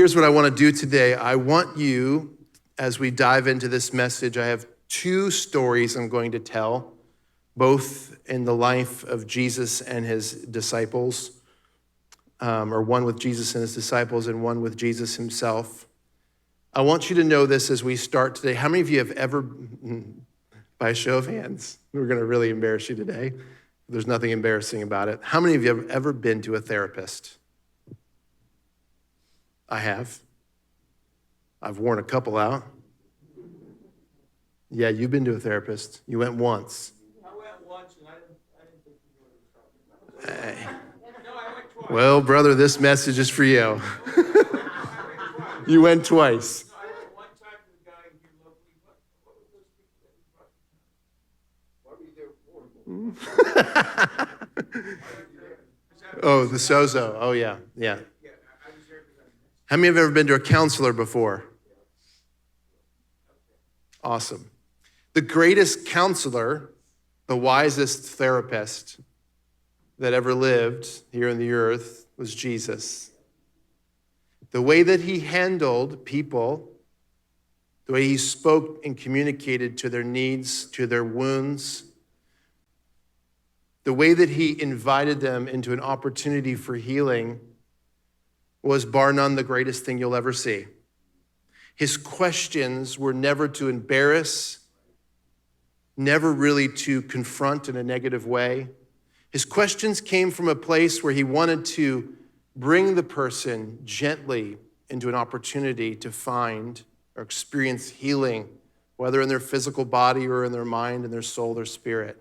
Here's what I want to do today. I want you, as we dive into this message, I have two stories I'm going to tell, both in the life of Jesus and his disciples, or one with Jesus and his disciples and one with Jesus himself. I want you to know this as we start today. How many of you have ever, by a show of hands, we're going to really embarrass you today. There's nothing embarrassing about it. How many of you have ever been to a therapist? I have. I've worn a couple out. Yeah, you've been to a therapist. You went once. I went once and I didn't think you were talking about it. No, I went twice. Well, brother, this message is for you. You went twice. No, I went one time to the guy and he loved me. What were those people that you brought? Why were you there before? Oh, the sozo. Oh, yeah. Yeah, I was there because How many have ever been to a counselor before? Awesome. The greatest counselor, the wisest therapist that ever lived here on the earth was Jesus. The way that he handled people, the way he spoke and communicated to their needs, to their wounds, the way that he invited them into an opportunity for healing was bar none the greatest thing you'll ever see. His questions were never to embarrass, never really to confront in a negative way. His questions came from a place where he wanted to bring the person gently into an opportunity to find or experience healing, whether in their physical body or in their mind, in their soul, their spirit.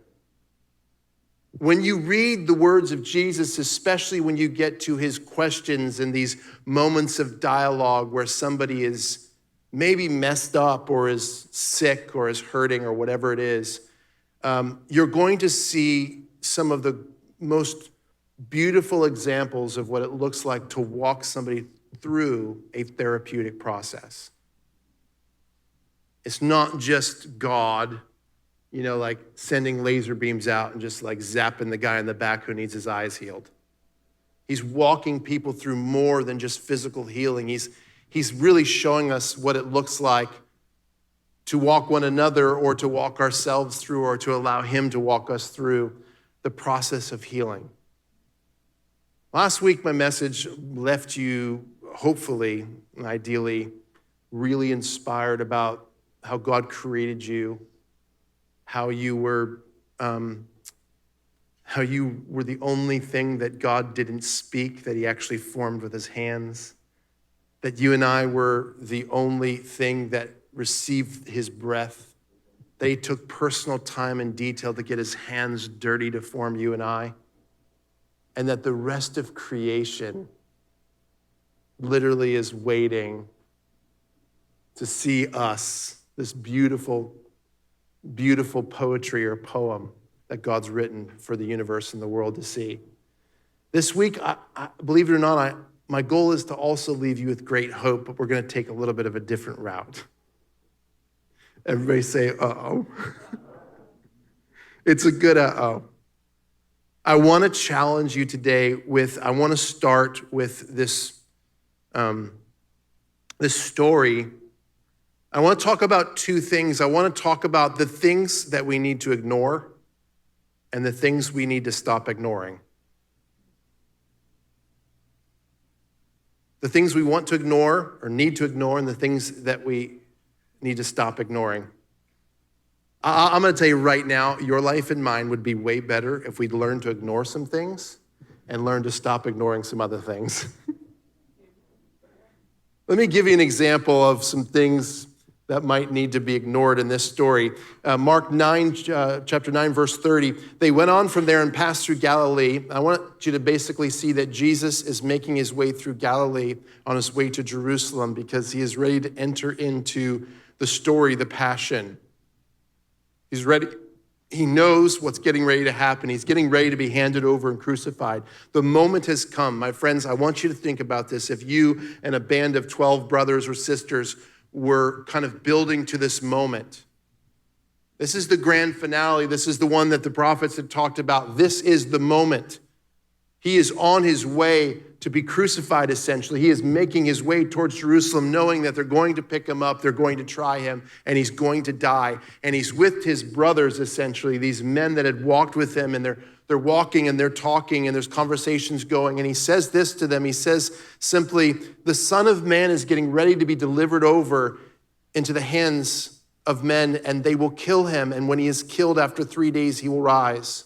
When you read the words of Jesus, especially when you get to his questions and these moments of dialogue where somebody is maybe messed up or is sick or is hurting or whatever it is, you're going to see some of the most beautiful examples of what it looks like to walk somebody through a therapeutic process. It's not just God, like sending laser beams out and just like zapping the guy in the back who needs his eyes healed. He's walking people through more than just physical healing. He's really showing us what it looks like to walk one another or to walk ourselves through or to allow him to walk us through the process of healing. Last week, my message left you, hopefully, and ideally, really inspired about how God created you, how you were the only thing that God didn't speak, that he actually formed with his hands, that you and I were the only thing that received his breath, that he took personal time and detail to get his hands dirty to form you and I, and that the rest of creation literally is waiting to see us, this beautiful, beautiful poetry or poem that God's written for the universe and the world to see. This week, I believe it or not, my goal is to also leave you with great hope, but we're going to take a little bit of a different route. Everybody say, uh-oh. It's a good uh-oh. I want to challenge you today I want to start with this story. I want to talk about two things. I want to talk about the things that we need to ignore and the things we need to stop ignoring. The things we want to ignore or need to ignore and the things that we need to stop ignoring. I'm going to tell you right now, your life and mine would be way better if we'd learn to ignore some things and learn to stop ignoring some other things. Let me give you an example of some things that might need to be ignored in this story. Mark 9, chapter 9, verse 30. They went on from there and passed through Galilee. I want you to basically see that Jesus is making his way through Galilee on his way to Jerusalem because he is ready to enter into the story, the passion. He's ready. He knows what's getting ready to happen. He's getting ready to be handed over and crucified. The moment has come. My friends, I want you to think about this. If you and a band of 12 brothers or sisters were kind of building to this moment, this is the grand finale. This is the one that the prophets had talked about. This is the moment. He is on his way to be crucified, essentially. He is making his way towards Jerusalem, knowing that they're going to pick him up, they're going to try him, and he's going to die. And he's with his brothers, essentially, these men that had walked with him, and they're walking and they're talking, and there's conversations going. And he says this to them. He says simply, the Son of Man is getting ready to be delivered over into the hands of men, and they will kill him. And when he is killed after 3 days, he will rise.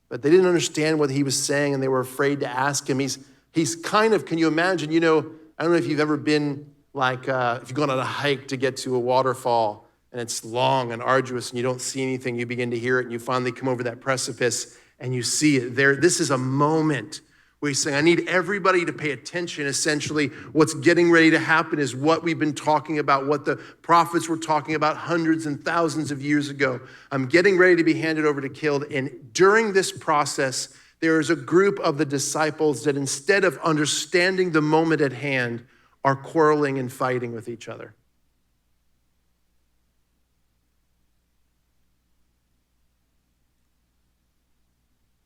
But they didn't understand what he was saying, and they were afraid to ask him. He's kind of, can you imagine, I don't know if you've ever been like, if you've gone on a hike to get to a waterfall, and it's long and arduous, and you don't see anything, you begin to hear it, and you finally come over that precipice, and you see it there. This is a moment where he's saying, I need everybody to pay attention. Essentially, what's getting ready to happen is what we've been talking about, what the prophets were talking about hundreds and thousands of years ago. I'm getting ready to be handed over to killed. And during this process, there is a group of the disciples that instead of understanding the moment at hand, are quarreling and fighting with each other.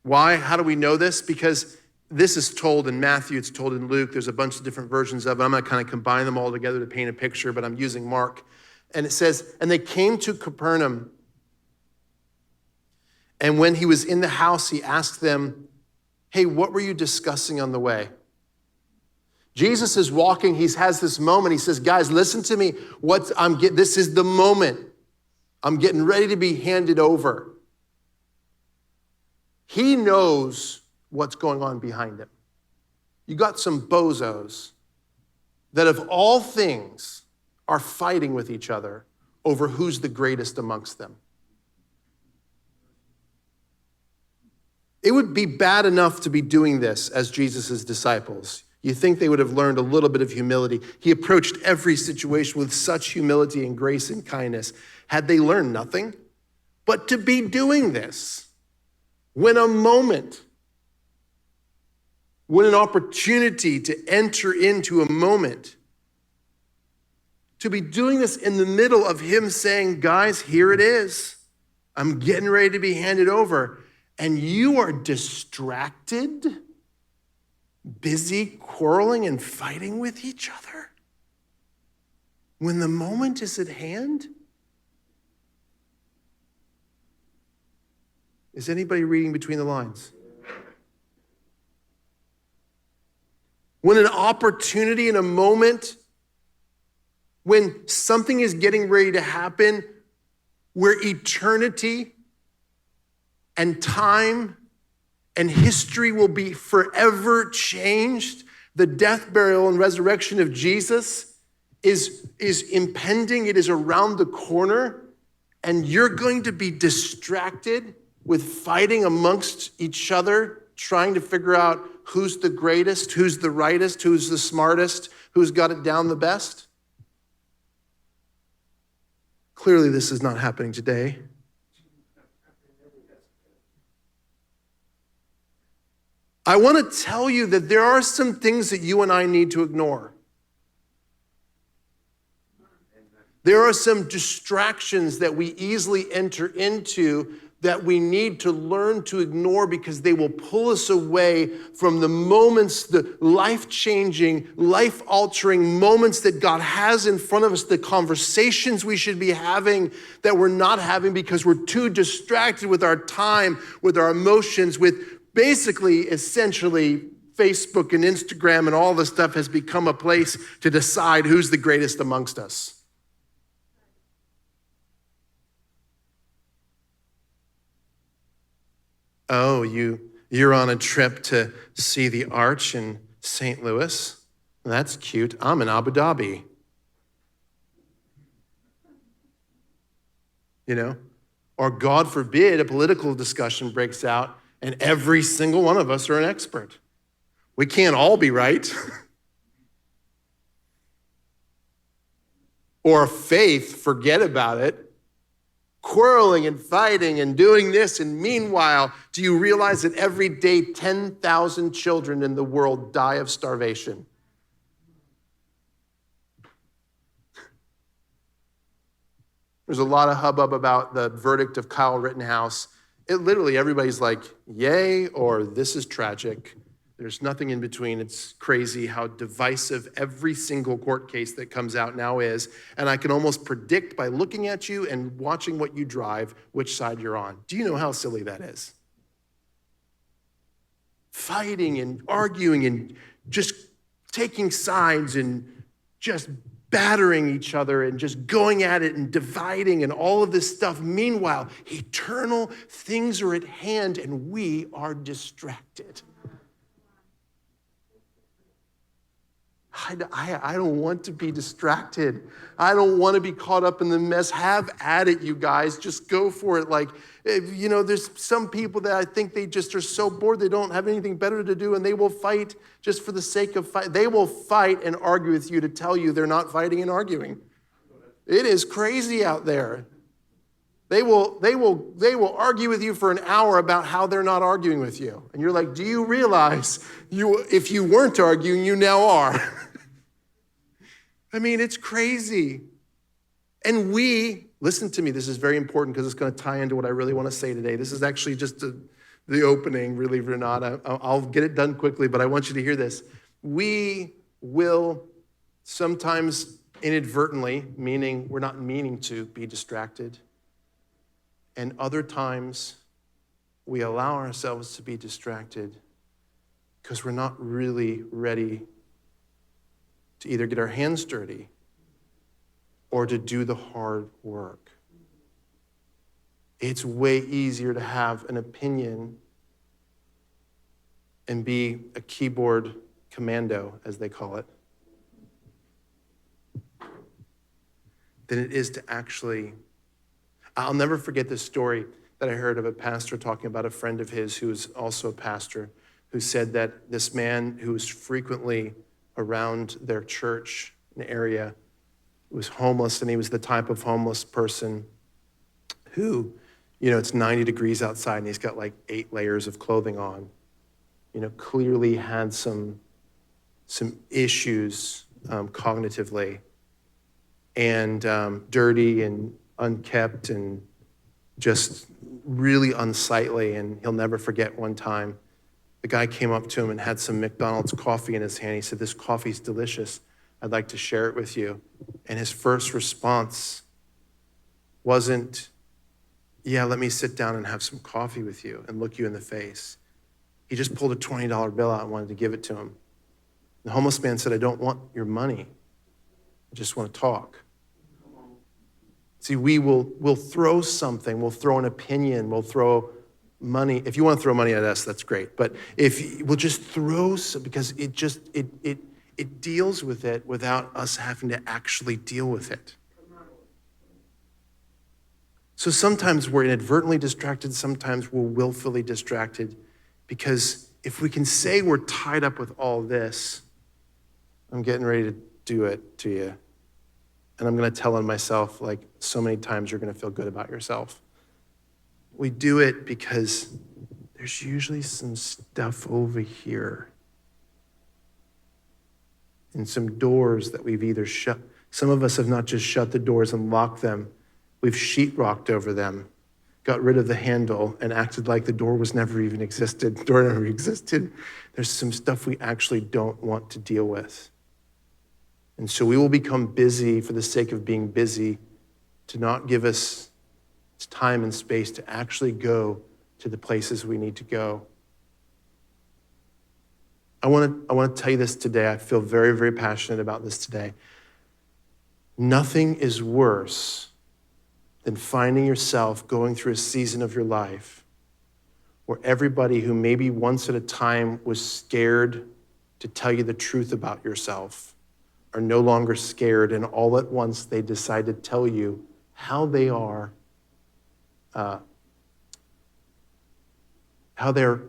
Why? How do we know this? Because this is told in Matthew, it's told in Luke. There's a bunch of different versions of it. I'm going to kind of combine them all together to paint a picture, but I'm using Mark. And it says, and they came to Capernaum. And when he was in the house, he asked them, hey, what were you discussing on the way? Jesus is walking. He has this moment. He says, guys, listen to me. This is the moment. I'm getting ready to be handed over. He knows what's going on behind him. You got some bozos that of all things are fighting with each other over who's the greatest amongst them. It would be bad enough to be doing this as Jesus' disciples. You think they would have learned a little bit of humility. He approached every situation with such humility and grace and kindness. Had they learned nothing? But to be doing this, when an opportunity to enter into a moment, to be doing this in the middle of him saying, guys, here it is. I'm getting ready to be handed over. And you are distracted, busy quarreling and fighting with each other when the moment is at hand? Is anybody reading between the lines? When an opportunity in a moment, when something is getting ready to happen, where eternity and time and history will be forever changed, the death, burial, and resurrection of Jesus is impending. It is around the corner, and you're going to be distracted with fighting amongst each other, trying to figure out who's the greatest, who's the rightest, who's the smartest, who's got it down the best. Clearly, this is not happening today. I want to tell you that there are some things that you and I need to ignore. There are some distractions that we easily enter into that we need to learn to ignore because they will pull us away from the moments, the life-changing, life-altering moments that God has in front of us, the conversations we should be having that we're not having because we're too distracted with our time, with our emotions, with basically, essentially, Facebook and Instagram and all this stuff has become a place to decide who's the greatest amongst us. Oh, you're on a trip to see the Arch in St. Louis? That's cute. I'm in Abu Dhabi. Or God forbid, a political discussion breaks out and every single one of us are an expert. We can't all be right. Or faith, forget about it. Quarreling and fighting and doing this. And meanwhile, do you realize that every day 10,000 children in the world die of starvation? There's a lot of hubbub about the verdict of Kyle Rittenhouse It literally, everybody's like, yay, or this is tragic. There's nothing in between. It's crazy how divisive every single court case that comes out now is. And I can almost predict by looking at you and watching what you drive, which side you're on. Do you know how silly that is? Fighting and arguing and just taking sides and just battering each other and just going at it and dividing and all of this stuff. Meanwhile, eternal things are at hand and we are distracted. I don't want to be distracted. I don't want to be caught up in the mess. Have at it, you guys. Just go for it. Like, there's some people that I think they just are so bored they don't have anything better to do, and they will fight just for the sake of fight. They will fight and argue with you to tell you they're not fighting and arguing. It is crazy out there. They will argue with you for an hour about how they're not arguing with you. And you're like, do you realize if you weren't arguing, you now are? I mean, it's crazy. And listen to me, this is very important because it's going to tie into what I really want to say today. This is actually just the opening, really, or not. I'll get it done quickly, but I want you to hear this. We will sometimes inadvertently, meaning we're not meaning to be distracted. And other times, we allow ourselves to be distracted because we're not really ready to either get our hands dirty or to do the hard work. It's way easier to have an opinion and be a keyboard commando, as they call it, than it is to actually. I'll never forget this story that I heard of a pastor talking about a friend of his who was also a pastor, who said that this man who was frequently around their church area was homeless, and he was the type of homeless person who, it's 90 degrees outside and he's got like 8 layers of clothing on, clearly had some issues cognitively, and dirty and unkept and just really unsightly. And he'll never forget one time, the guy came up to him and had some McDonald's coffee in his hand. He said, "This coffee's delicious. I'd like to share it with you." And his first response wasn't, "Yeah, let me sit down and have some coffee with you and look you in the face." He just pulled a $20 bill out and wanted to give it to him. The homeless man said, "I don't want your money. I just want to talk." See, we'll throw something, we'll throw an opinion, we'll throw money. If you want to throw money at us, that's great. But if we'll just throw some, because it deals with it without us having to actually deal with it. So sometimes we're inadvertently distracted, sometimes we're willfully distracted, because if we can say we're tied up with all this, I'm getting ready to do it to you. And I'm going to tell on myself, like so many times you're going to feel good about yourself. We do it because there's usually some stuff over here and some doors that we've either shut. Some of us have not just shut the doors and locked them. We've sheetrocked over them, got rid of the handle, and acted like the door never existed. The door never existed. There's some stuff we actually don't want to deal with. And so we will become busy for the sake of being busy, to not give us time and space to actually go to the places we need to go. I want to tell you this today. I feel very, very passionate about this today. Nothing is worse than finding yourself going through a season of your life where everybody who maybe once at a time was scared to tell you the truth about yourself are no longer scared, and all at once they decide to tell you how they are, how they're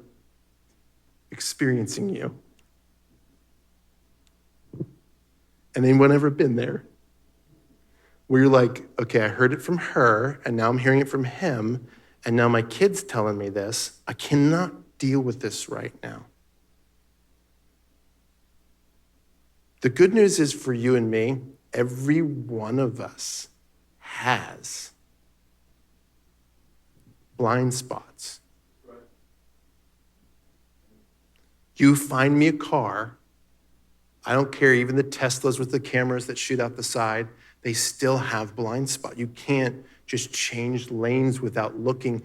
experiencing you. And anyone ever been there? Where you're like, okay, I heard it from her, and now I'm hearing it from him, and now my kid's telling me this. I cannot deal with this right now. The good news is for you and me, every one of us has blind spots. You find me a car, I don't care, even the Teslas with the cameras that shoot out the side, they still have blind spots. You can't just change lanes without looking.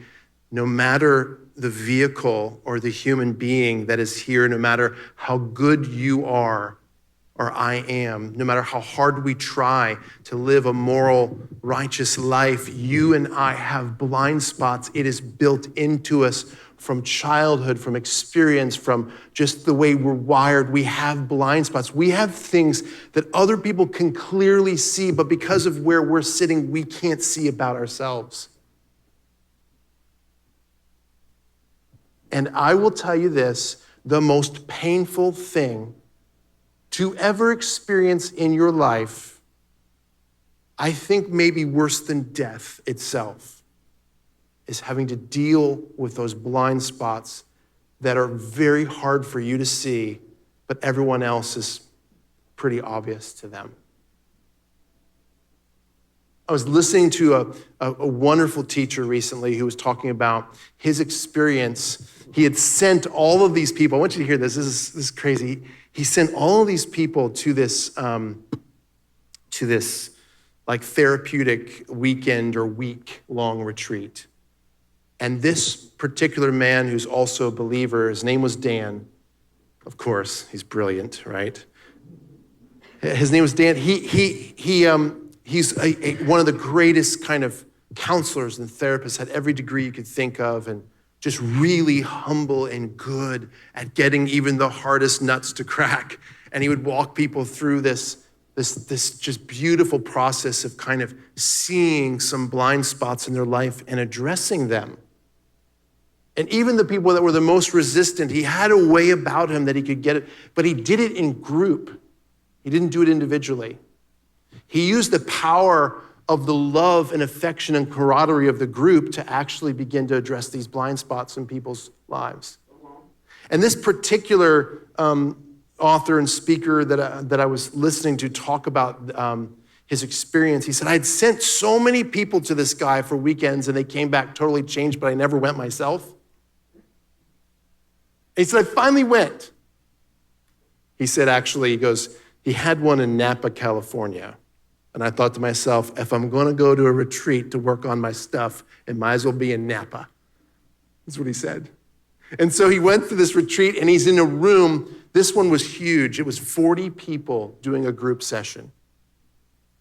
No matter the vehicle or the human being that is here, no matter how good you are or I am, no matter how hard we try to live a moral, righteous life, you and I have blind spots. It is built into us from childhood, from experience, from just the way we're wired. We have blind spots. We have things that other people can clearly see, but because of where we're sitting, we can't see about ourselves. And I will tell you this, the most painful thing to ever experience in your life, I think maybe worse than death itself, is having to deal with those blind spots that are very hard for you to see, but everyone else is pretty obvious to them. I was listening to a wonderful teacher recently who was talking about his experience. He had sent all of these people. I want you to hear this. This is crazy. He sent all of these people to this like therapeutic weekend or week-long retreat. And this particular man, who's also a believer, his name was Dan. Of course, he's brilliant, right? His name was Dan. He's one of the greatest kind of counselors and therapists, had every degree you could think of, and just really humble and good at getting even the hardest nuts to crack. And he would walk people through this just beautiful process of kind of seeing some blind spots in their life and addressing them. And even the people that were the most resistant, he had a way about him that he could get it, but he did it in group. He didn't do it individually. He used the power of the love and affection and camaraderie of the group to actually begin to address these blind spots in people's lives. And this particular author and speaker that I was listening to talk about his experience, he said, I had sent so many people to this guy for weekends and they came back totally changed, but I never went myself. He said, I finally went. He said, actually, he goes, he had one in Napa, California. And I thought to myself, if I'm going to go to a retreat to work on my stuff, it might as well be in Napa. That's what he said. And so he went to this retreat and he's in a room. This one was huge. It was 40 people doing a group session.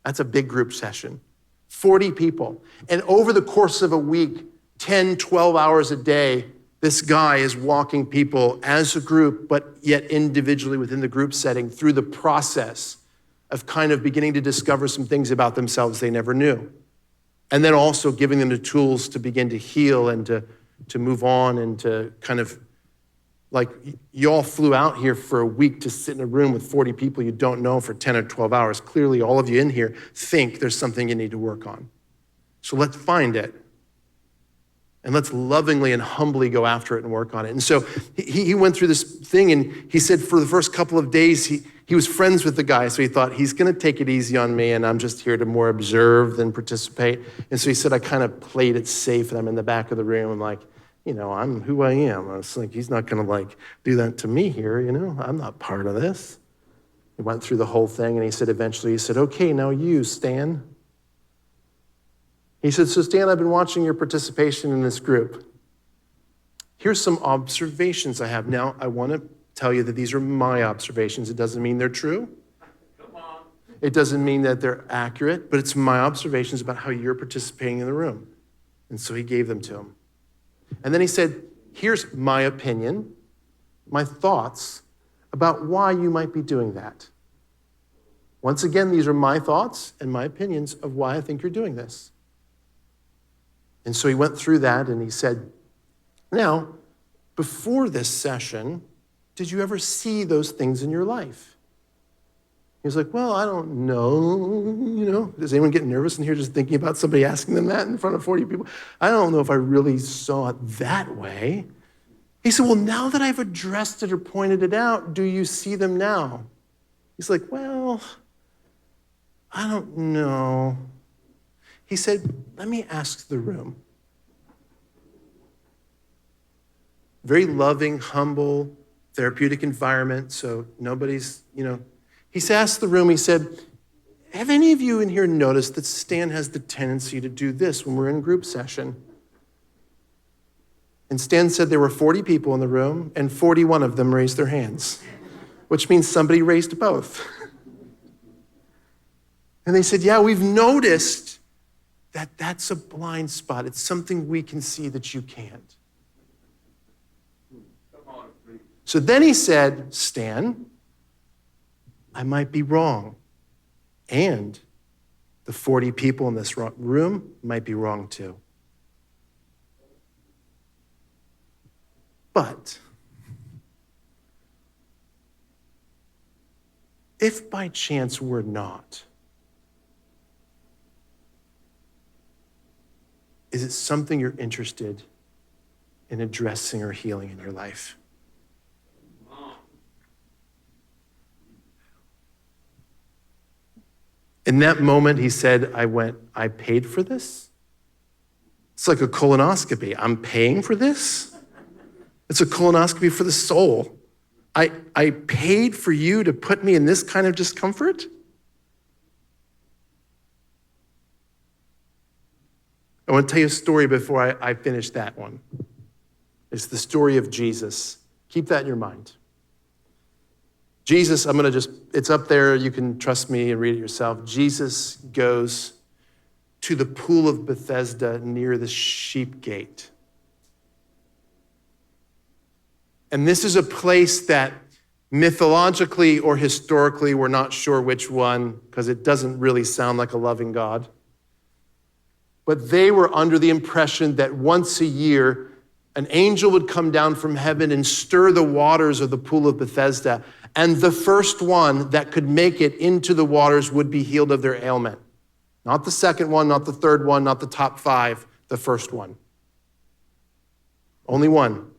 That's a big group session. 40 people. And over the course of a week, 10, 12 hours a day, this guy is walking people as a group, but yet individually within the group setting through the process of kind of beginning to discover some things about themselves they never knew. And then also giving them the tools to begin to heal and to move on and to kind of, like, you all flew out here for a week to sit in a room with 40 people you don't know for 10 or 12 hours. Clearly, all of you in here think there's something you need to work on. So let's find it. And let's lovingly and humbly go after it and work on it. And so he went through this thing, and he said for the first couple of days, he was friends with the guy, so he thought, he's going to take it easy on me, and I'm just here to more observe than participate. And so he said, I kind of played it safe, and I'm in the back of the room. I'm like, I'm who I am. I was like, he's not going to, do that to me here, I'm not part of this. He went through the whole thing, and he said, eventually, he said, okay, now you, Stan. He said, so Stan, I've been watching your participation in this group. Here's some observations I have. Now, I want to tell you that these are my observations. It doesn't mean they're true. Come on. It doesn't mean that they're accurate, but it's my observations about how you're participating in the room. And so he gave them to him. And then he said, here's my opinion, my thoughts about why you might be doing that. Once again, these are my thoughts and my opinions of why I think you're doing this. And so he went through that and he said, now, before this session, did you ever see those things in your life? He was like, well, I don't know, Does anyone get nervous in here just thinking about somebody asking them that in front of 40 people? I don't know if I really saw it that way. He said, well, now that I've addressed it or pointed it out, do you see them now? He's like, well, I don't know. He said, let me ask the room. very loving, humble, therapeutic environment. So nobody's, He asked the room, he said, have any of you in here noticed that Stan has the tendency to do this when we're in group session? And Stan said there were 40 people in the room, and 41 of them raised their hands, which means somebody raised both. And they said, yeah, we've noticed that that's a blind spot. It's something we can see that you can't. So then he said, Stan, I might be wrong. And the 40 people in this room might be wrong too. But if by chance we're not, is it something you're interested in addressing or healing in your life? In that moment, he said, I paid for this? It's like a colonoscopy. I'm paying for this? It's a colonoscopy for the soul. I paid for you to put me in this kind of discomfort? I want to tell you a story before I finish that one. It's the story of Jesus. Keep that in your mind. Jesus, it's up there. You can trust me and read it yourself. Jesus goes to the pool of Bethesda near the sheep gate. And this is a place that mythologically or historically, we're not sure which one, because it doesn't really sound like a loving God. But they were under the impression that once a year, an angel would come down from heaven and stir the waters of the pool of Bethesda, and the first one that could make it into the waters would be healed of their ailment. Not the second one, not the third one, not the top 5, the first one. Only one.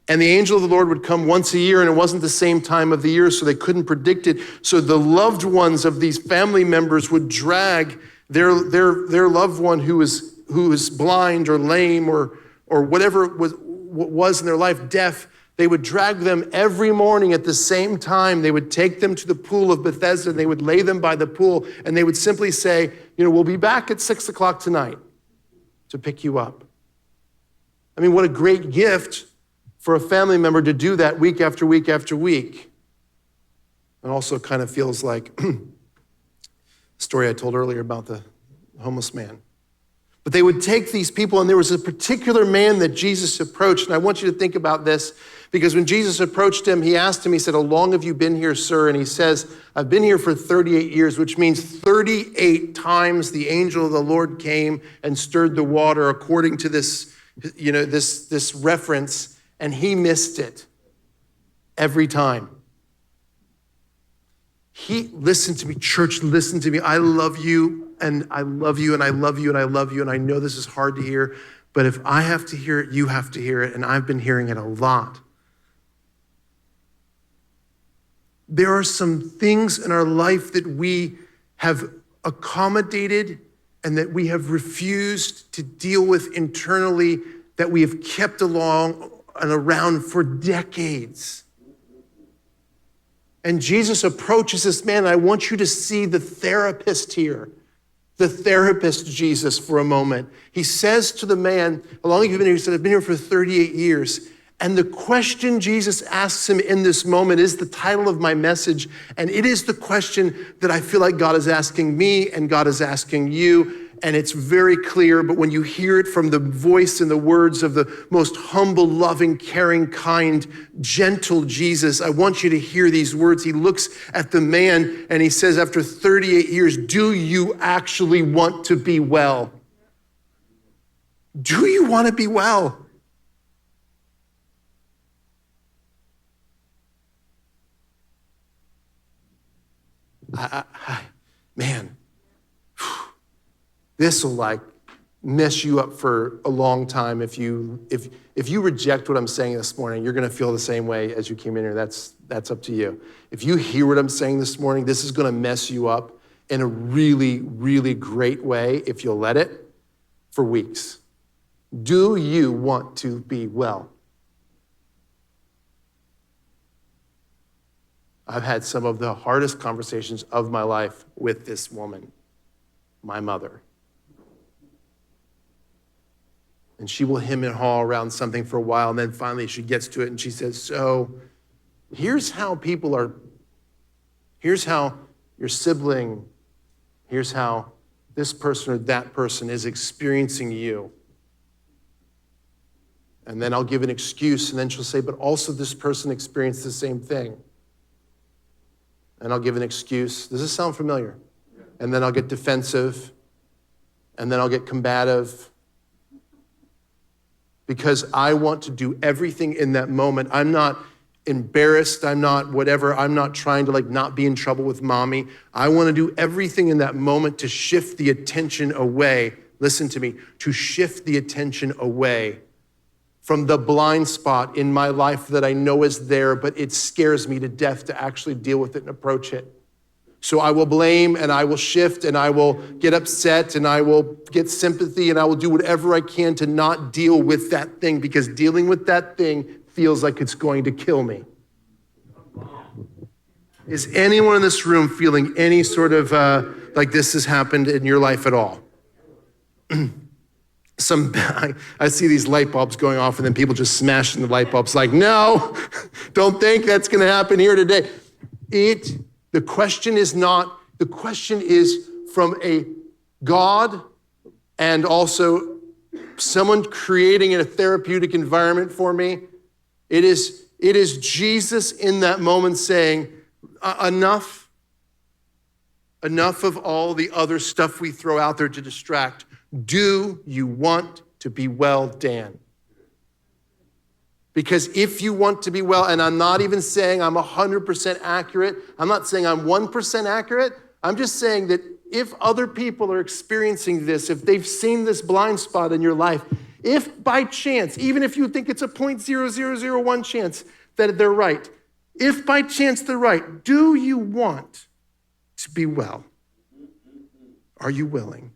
And the angel of the Lord would come once a year, and it wasn't the same time of the year, so they couldn't predict it. So the loved ones of these family members would drag their loved one who is blind or lame or whatever it was in their life, deaf. They would drag them every morning at the same time. They would take them to the pool of Bethesda, and they would lay them by the pool, and they would simply say, we'll be back at 6:00 tonight to pick you up. I mean, what a great gift for a family member to do that week after week after week. It also kind of feels like the story I told earlier about the homeless man. But they would take these people, and there was a particular man that Jesus approached, and I want you to think about this, because when Jesus approached him, he asked him, he said, how long have you been here, sir? And he says, I've been here for 38 years, which means 38 times the angel of the Lord came and stirred the water according to this, this reference, and he missed it every time. Listen to me, church, listen to me. I love you, and I love you, and I love you, and I love you, and I know this is hard to hear, but if I have to hear it, you have to hear it, and I've been hearing it a lot. There are some things in our life that we have accommodated and that we have refused to deal with internally, that we have kept along and around for decades. And Jesus approaches this man, and I want you to see the therapist here, the therapist Jesus for a moment. He says to the man, how long have you been here? He said, I've been here for 38 years. And the question Jesus asks him in this moment is the title of my message, and it is the question that I feel like God is asking me and God is asking you. And it's very clear, but when you hear it from the voice and the words of the most humble, loving, caring, kind, gentle Jesus, I want you to hear these words. He looks at the man and he says, after 38 years, do you actually want to be well? Do you want to be well? Man. This will mess you up for a long time. If you reject what I'm saying this morning, you're going to feel the same way as you came in here. That's up to you. If you hear what I'm saying this morning, this is going to mess you up in a really, really great way, if you'll let it, for weeks. Do you want to be well? I've had some of the hardest conversations of my life with this woman, my mother. And she will hem and haw around something for a while, and then finally she gets to it and she says, so here's how your sibling, here's how this person or that person is experiencing you. And then I'll give an excuse, and then she'll say, but also this person experienced the same thing. And I'll give an excuse. Does this sound familiar? And then I'll get defensive, and then I'll get combative, because I want to do everything in that moment. I'm not embarrassed. I'm not whatever. I'm not trying to not be in trouble with mommy. I want to do everything in that moment to shift the attention away. Listen to me, to shift the attention away from the blind spot in my life that I know is there, but it scares me to death to actually deal with it and approach it. So I will blame, and I will shift, and I will get upset, and I will get sympathy, and I will do whatever I can to not deal with that thing, because dealing with that thing feels like it's going to kill me. Is anyone in this room feeling any sort of like this has happened in your life at all? I see these light bulbs going off, and then people just smashing the light bulbs like, no, don't think that's going to happen here today. The question is from a God and also someone creating a therapeutic environment for me. It is Jesus in that moment saying, enough of all the other stuff we throw out there to distract. Do you want to be well, Dan? Because if you want to be well, and I'm not even saying I'm 100% accurate, I'm not saying I'm 1% accurate, I'm just saying that if other people are experiencing this, if they've seen this blind spot in your life, if by chance, even if you think it's a 0.0001 chance that they're right, if by chance they're right, do you want to be well? Are you willing?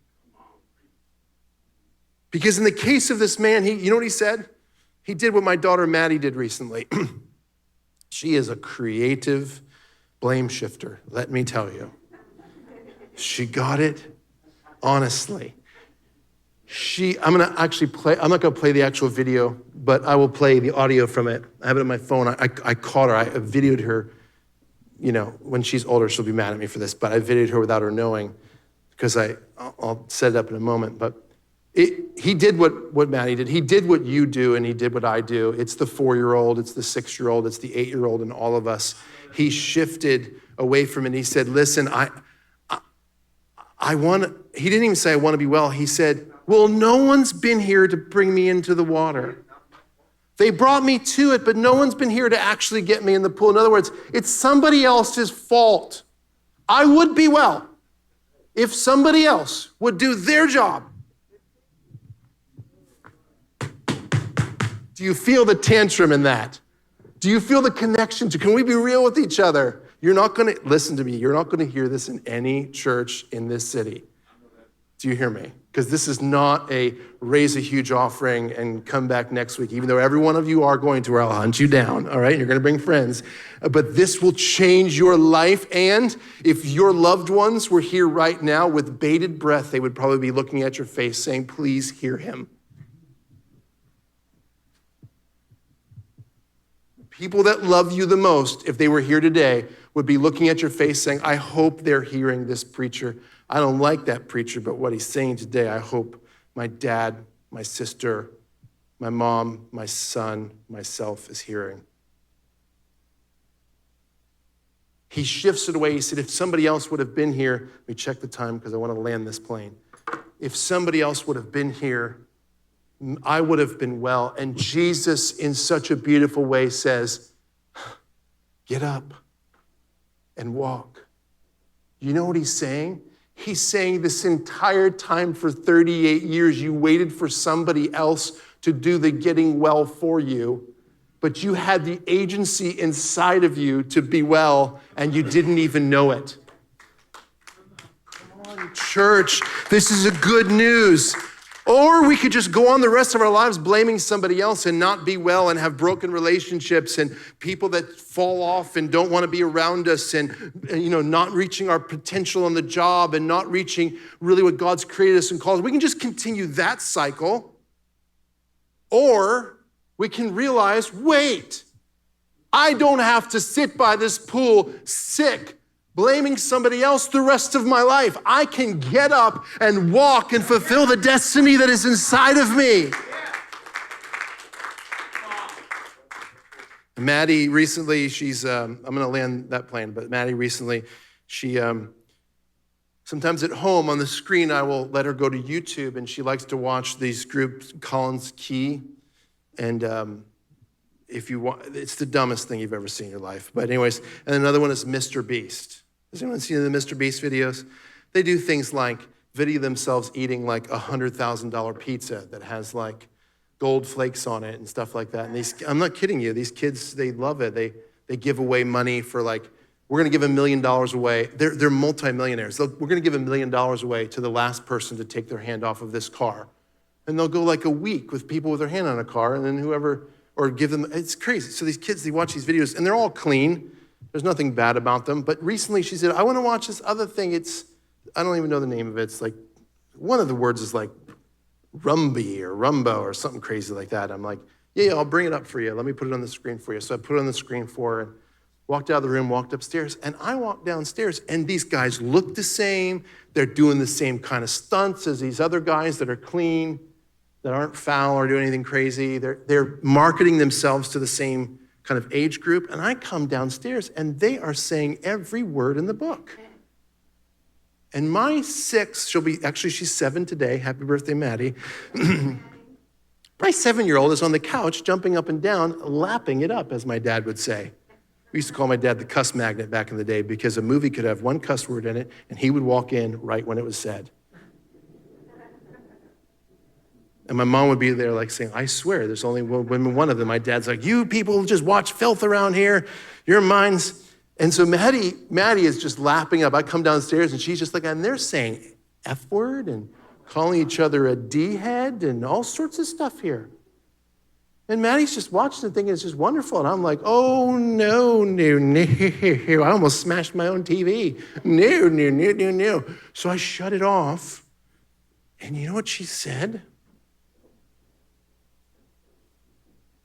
Because in the case of this man, you know what he said? He did what my daughter Maddie did recently. She is a creative blame shifter, let me tell you. She got it, honestly. I'm not going to play the actual video, but I will play the audio from it. I have it on my phone. I caught her, I videoed her. When she's older, she'll be mad at me for this, but I videoed her without her knowing, because I'll set it up in a moment. But he did what Maddie did. He did what you do, and he did what I do. It's the 4-year-old, it's the 6-year-old, it's the 8-year-old, and all of us. He shifted away from it, and he said, listen, he didn't even say, I want to be well. He said, well, no one's been here to bring me into the water. They brought me to it, but no one's been here to actually get me in the pool. In other words, it's somebody else's fault. I would be well if somebody else would do their job. Do you feel the tantrum in that? Do you feel the connection can we be real with each other? Listen to me, you're not going to hear this in any church in this city. Do you hear me? Because this is not a raise a huge offering and come back next week, even though every one of you are going to, or I'll hunt you down, all right? You're going to bring friends. But this will change your life. And if your loved ones were here right now with bated breath, they would probably be looking at your face saying, please hear him. People that love you the most, if they were here today, would be looking at your face saying, I hope they're hearing this preacher. I don't like that preacher, but what he's saying today, I hope my dad, my sister, my mom, my son, myself is hearing. He shifts it away. He said, if somebody else would have been here, let me check the time because I want to land this plane. If somebody else would have been here, I would have been well. And Jesus, in such a beautiful way, says, get up and walk. You know what he's saying? He's saying this entire time for 38 years, you waited for somebody else to do the getting well for you, but you had the agency inside of you to be well, and you didn't even know it. Come on, church. This is a good news. Or we could just go on the rest of our lives blaming somebody else and not be well and have broken relationships and people that fall off and don't want to be around us and not reaching our potential on the job and not reaching really what God's created us and called us. We can just continue that cycle. Or we can realize, wait, I don't have to sit by this pool sick, blaming somebody else the rest of my life. I can get up and walk and fulfill the destiny that is inside of me. Maddie recently, I'm gonna land that plane, but Maddie recently, she, sometimes at home on the screen, I will let her go to YouTube, and she likes to watch these groups, Collins Key, and if you want, it's the dumbest thing you've ever seen in your life. But anyways, and another one is Mr. Beast. Has anyone seen the Mr. Beast videos? They do things like video themselves eating like $100,000 pizza that has like gold flakes on it and stuff like that. And I'm not kidding you, these kids, they love it. They give away money for like, we're gonna give $1 million away. They're multimillionaires. We're gonna give $1 million away to the last person to take their hand off of this car. And they'll go like a week with people with their hand on a car, and then or give them, it's crazy. So these kids, they watch these videos and they're all clean. There's nothing bad about them. But recently she said, I wanna watch this other thing. I don't even know the name of it. It's like, one of the words is like Rumby or Rumbo or something crazy like that. I'm like, yeah, I'll bring it up for you. Let me put it on the screen for you. So I put it on the screen for her and walked out of the room, walked upstairs, and I walked downstairs and these guys look the same. They're doing the same kind of stunts as these other guys that are clean, that aren't foul or do anything crazy. They're marketing themselves to the same kind of age group. And I come downstairs and they are saying every word in the book. And my 6, she's 7 today. Happy birthday, Maddie. My 7-year-old is on the couch, jumping up and down, lapping it up, as my dad would say. We used to call my dad the cuss magnet back in the day because a movie could have one cuss word in it and he would walk in right when it was said. And my mom would be there like saying, I swear, there's only one of them. My dad's like, you people just watch filth around here. Your minds. And so Maddie is just lapping up. I come downstairs and she's just like, and they're saying F word and calling each other a D-head and all sorts of stuff here. And Maddie's just watching and thinking it's just wonderful. And I'm like, oh, no. I almost smashed my own TV. No. So I shut it off. And you know what she said?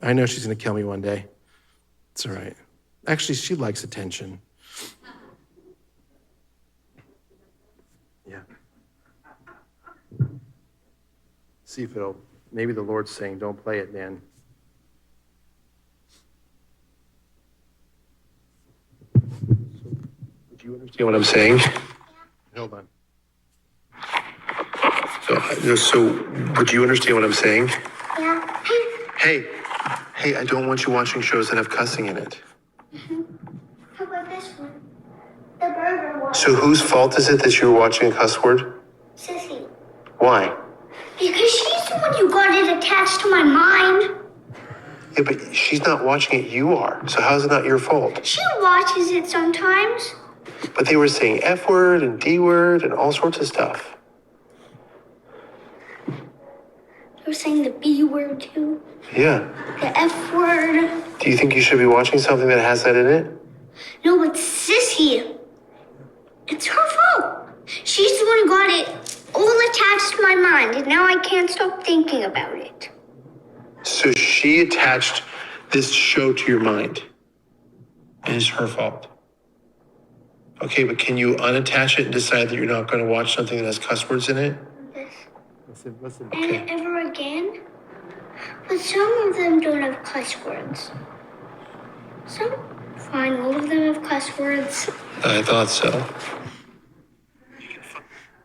I know she's gonna kill me one day. It's all right. Actually, she likes attention. Yeah. See if maybe the Lord's saying, don't play it, Dan. Would you understand what I'm saying? Hold on. So would you understand what I'm saying? Yeah. Hey, I don't want you watching shows that have cussing in it. How about this one? The burger one. So whose fault is it that you were watching a cuss word? Sissy. Why? Because she's the one who got it attached to my mind. Yeah, but she's not watching it, you are. So how is it not your fault? She watches it sometimes. But they were saying F word and D word and all sorts of stuff. They were saying the B word too. Yeah. The F word. Do you think you should be watching something that has that in it? No, it's Sissy. It's her fault. She's the one who got it all attached to my mind, and now I can't stop thinking about it. So she attached this show to your mind, and it's her fault. Okay, but can you unattach it and decide that you're not going to watch something that has cuss words in it? Yes. Listen. And Okay. ever again? But some of them don't have cuss words. Fine, all of them have cuss words. I thought so.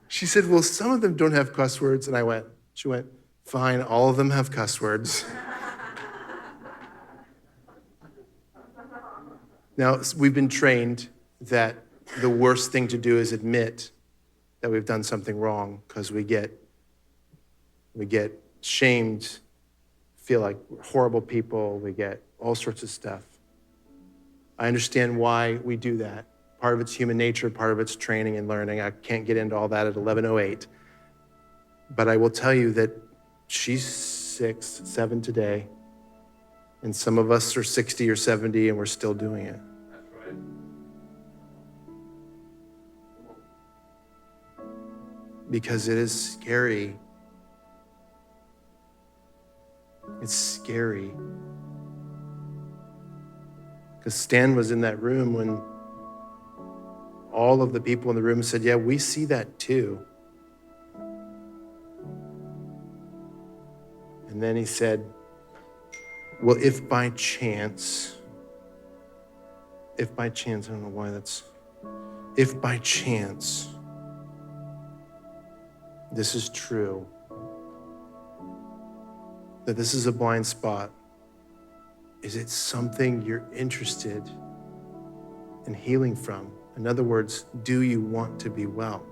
She said, well, some of them don't have cuss words. And she went, fine, all of them have cuss words. Now, we've been trained that the worst thing to do is admit that we've done something wrong because we get shamed, feel like we're horrible people, we get all sorts of stuff. I understand why we do that. Part of it's human nature, part of it's training and learning. I can't get into all that at 11:08. But I will tell you that She's 6, 7 today. And some of us are 60 or 70 and we're still doing it. That's right. Because it is scary. It's scary. Because Stan was in that room when all of the people in the room said, yeah, we see that too. And then he said, well, if by chance, I don't know why that's, if by chance this is true, that this is a blind spot, is it something you're interested in healing from? In other words, do you want to be well?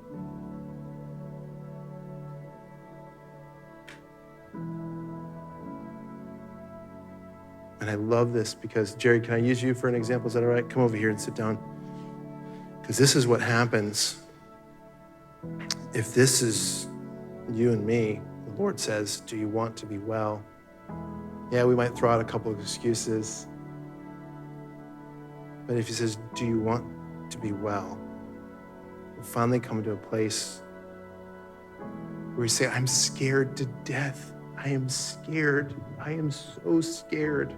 And I love this because, Jerry, can I use you for an example? Is that all right? Come over here and sit down. Because this is what happens. If this is you and me, the Lord says, do you want to be well? Yeah, we might throw out a couple of excuses. But if he says, do you want to be well? We'll finally come to a place where we say, I'm scared to death. I am scared. I am so scared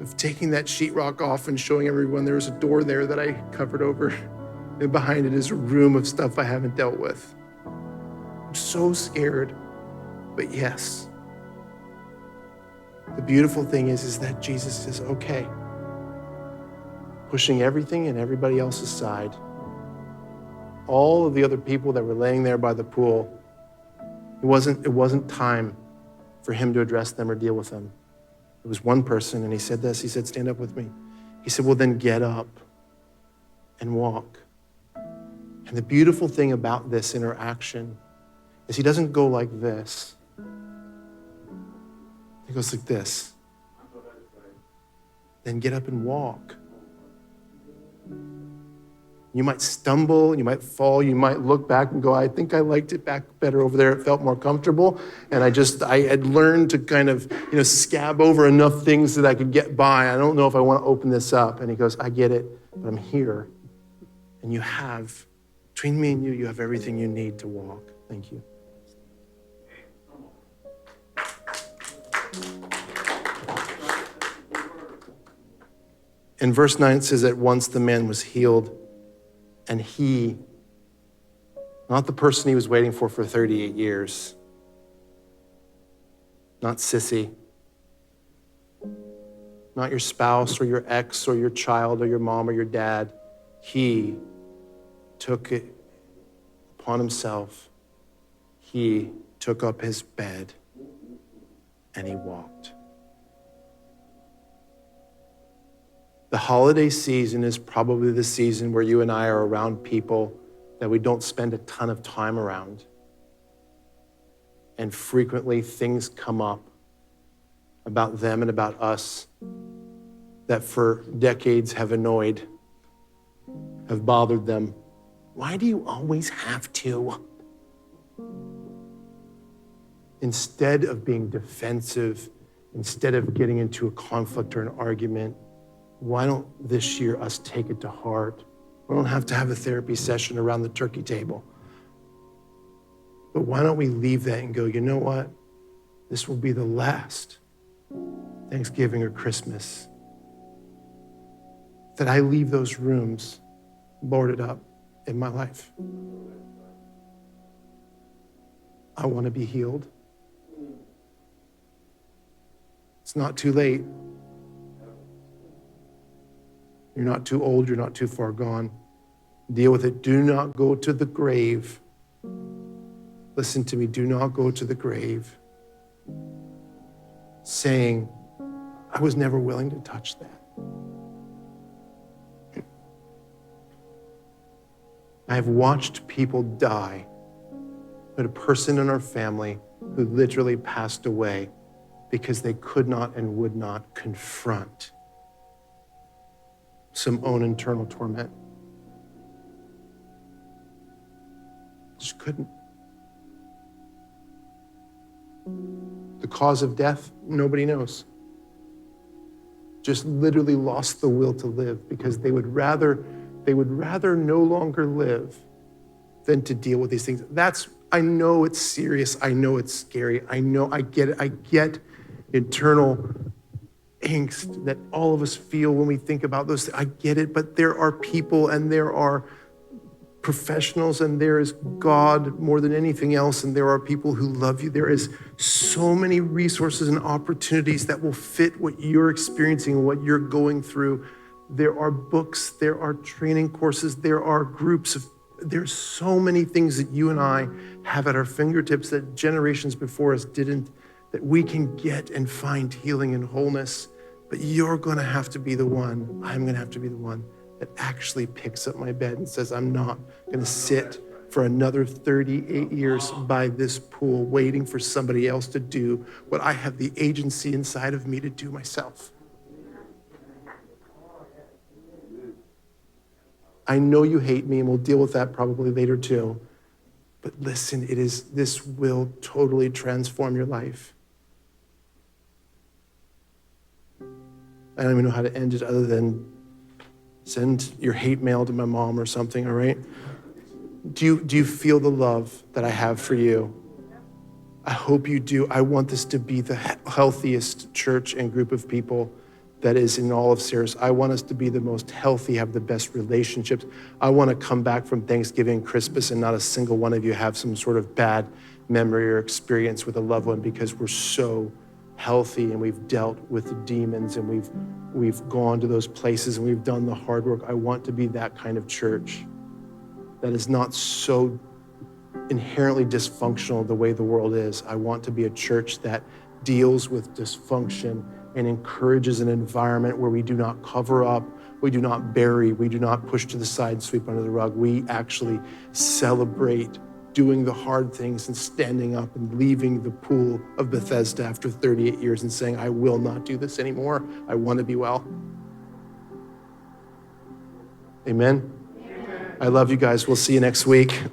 of taking that sheetrock off and showing everyone there was a door there that I covered over. And behind it is a room of stuff I haven't dealt with. I'm so scared, but yes. The beautiful thing is that Jesus says, okay, pushing everything and everybody else aside, all of the other people that were laying there by the pool, it wasn't time for him to address them or deal with them. It was one person, and he said this, he said, stand up with me. He said, well, then get up and walk. And the beautiful thing about this interaction is he doesn't go like this. He goes like this. Then get up and walk. You might stumble, you might fall, you might look back and go, I think I liked it back better over there. It felt more comfortable. And I had learned to kind of, scab over enough things that I could get by. I don't know if I want to open this up. And he goes, I get it, but I'm here. And you have, between me and you have everything you need to walk. Thank you. In verse 9, it says that once the man was healed, and he, not the person he was waiting for 38 years, not sissy, not your spouse or your ex or your child or your mom or your dad, he took it upon himself. He took up his bed and he walked. The holiday season is probably the season where you and I are around people that we don't spend a ton of time around. And frequently things come up about them and about us that for decades have annoyed, have bothered them. Why do you always have to? Instead of being defensive, instead of getting into a conflict or an argument, why don't this year us take it to heart? We don't have to have a therapy session around the turkey table. But why don't we leave that and go, you know what? This will be the last Thanksgiving or Christmas that I leave those rooms boarded up in my life. I want to be healed. It's not too late. You're not too old, you're not too far gone. Deal with it. Do not go to the grave. Listen to me, do not go to the grave saying, I was never willing to touch that. I have watched people die, but a person in our family who literally passed away because they could not and would not confront some own internal torment. Just couldn't. The cause of death, nobody knows. Just literally lost the will to live because they would rather no longer live than to deal with these things. I know it's serious. I know it's scary. I get it. I get internal angst that all of us feel when we think about those things. I get it, but there are people and there are professionals and there is God more than anything else, and there are people who love you. There is so many resources and opportunities that will fit what you're experiencing and what you're going through. There are books, there are training courses, there are there's so many things that you and I have at our fingertips that generations before us didn't, that we can get and find healing and wholeness. But you're gonna have to be the one, I'm gonna have to be the one that actually picks up my bed and says, I'm not gonna sit for another 38 years by this pool waiting for somebody else to do what I have the agency inside of me to do myself. I know you hate me, and we'll deal with that probably later too. But listen, this will totally transform your life. I don't even know how to end it other than send your hate mail to my mom or something, all right? Do you feel the love that I have for you? I hope you do. I want this to be the healthiest church and group of people that is in all of Sarasota. I want us to be the most healthy, have the best relationships. I want to come back from Thanksgiving and Christmas and not a single one of you have some sort of bad memory or experience with a loved one because we're so healthy and we've dealt with the demons and we've gone to those places and we've done the hard work. I want to be that kind of church that is not so inherently dysfunctional the way the world is. I want to be a church that deals with dysfunction and encourages an environment where we do not cover up, we do not bury, we do not push to the side, sweep under the rug. We actually celebrate doing the hard things and standing up and leaving the pool of Bethesda after 38 years and saying, I will not do this anymore. I want to be well. Amen. I love you guys. We'll see you next week.